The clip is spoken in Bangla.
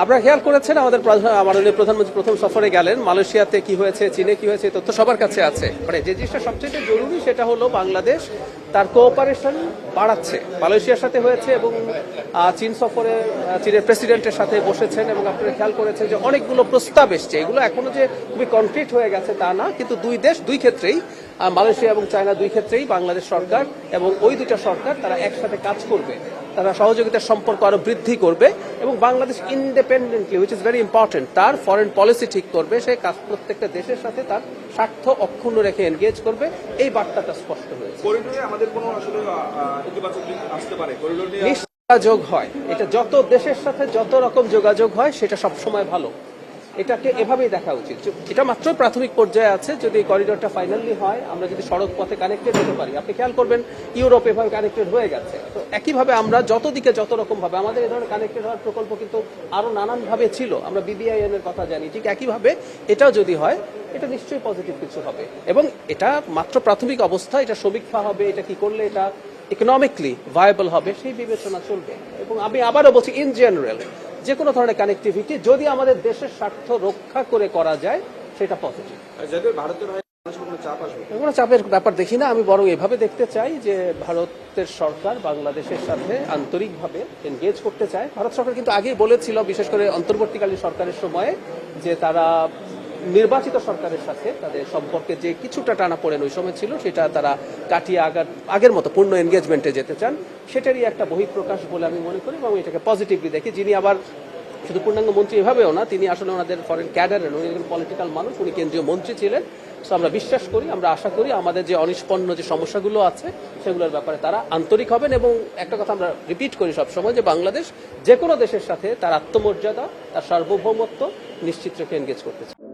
আপনারা খেয়াল করেছেন আমাদের মাননীয় প্রধানমন্ত্রী প্রথম সফরে গেলেন, মালয়েশিয়াতে কি হয়েছে, চীনে কি হয়েছে, তথ্য সবার কাছে আছে। মানে যে জিনিসটা সবচেয়ে জরুরি সেটা হলো বাংলাদেশ তার কোঅপারেশন বাড়াচ্ছে। মালয়েশিয়ার সাথে হয়েছে এবং চীন সফরে চীনের প্রেসিডেন্টের সাথে বসেছেন এবং আপনারা খেয়াল করেছেন যে অনেকগুলো প্রস্তাব এসছে। এগুলো এখনো যে খুবই কনক্রিট হয়ে গেছে তা না, কিন্তু দুই দেশ দুই ক্ষেত্রেই, মালয়েশিয়া এবং চায়না দুই ক্ষেত্রেই বাংলাদেশ সরকার এবং ওই দুইটা সরকার তারা একসাথে কাজ করবে, তারা সহযোগিতার সম্পর্ক আরো বৃদ্ধি করবে এবং Bangladesh independently, which is very important, তার ফরেন পলিসি ঠিক করবে। সে কাজ প্রত্যেকটা দেশের সাথে তার স্বার্থ অক্ষুণ্ণ রেখে এনগেজ করবে। এই বার্তাটা স্পষ্ট হয়েছে। করিডোরে আমাদের কোনো আসলে ইতিবাচক দিক আসতে পারে। করিডোর নিয়ে যোগাযোগ হয়, এটা যত দেশের সাথে যত রকম যোগাযোগ হয় সেটা সবসময় ভালো। এটাকে এভাবেই দেখা উচিত। এটা মাত্র প্রাথমিক পর্যায়ে আছে। যদি করিডোরটা ফাইনালি হয়, আমরা যদি সড়ক পথে কানেক্টেড হতে পারি, আপনি খেয়াল করবেন ইউরোপ এভাবে কানেক্টেড হয়ে গেছে। তো একইভাবে আমরা যত দিকে যত রকম ভাবে আমাদের এই ধরনের কানেক্টেড হওয়ার প্রকল্প কিন্তু আরো নানান ভাবে ছিল। আমরা বিবিআইএন এর কথা জানি, ঠিক একইভাবে এটাও যদি হয় এটা নিশ্চয়ই পজিটিভ কিছু হবে। এবং এটা মাত্র প্রাথমিক অবস্থা, এটা সমীক্ষা হবে, এটা কি করলে এটা ইকোনমিকলি ভায়াবল হবে সেই বিবেচনা চলবে। এবং আমি আবারও বলছি, ইন জেনারেল যে কোনো ধরনের কানেক্টিভিটি যদি আমাদের দেশের স্বার্থ রক্ষা করে করা যায় সেটা পজিটিভ। ভারতের কোনো চাপের ব্যাপার দেখি না। আমি বরং এভাবে দেখতে চাই যে ভারতের সরকার বাংলাদেশের সাথে আন্তরিকভাবে এনগেজ করতে চায়। ভারত সরকার কিন্তু আগেই বলেছিল, বিশেষ করে অন্তর্বর্তীকালীন সরকারের সময়ে, যে তারা নির্বাচিত সরকারের সাথে তাদের সম্পর্কে যে কিছুটা টানাপোড়েন ওই সময় ছিল সেটা তারা কাটিয়ে আগের মতো পূর্ণ এনগেজমেন্টে যেতে চান। সেটারই একটা বহিঃপ্রকাশ বলে আমি মনে করি এবং এটাকে পজিটিভলি দেখি। যিনি আবার শুধু পূর্ণাঙ্গ মন্ত্রী এভাবেও না, তিনি আসলে ওনাদের ফরেন ক্যাডারের, উনি একজন পলিটিক্যাল মানুষ, উনি কেন্দ্রীয় মন্ত্রী ছিলেন। সো আমরা বিশ্বাস করি, আমরা আশা করি আমাদের যে অনিষ্পন্ন যে সমস্যাগুলো আছে সেগুলোর ব্যাপারে তারা আন্তরিক হবেন। এবং একটা কথা আমরা রিপিট করি সবসময়, যে বাংলাদেশ যে কোনো দেশের সাথে তার আত্মমর্যাদা, তার সার্বভৌমত্ব নিশ্চিত রেখে এনগেজ করতে চায়।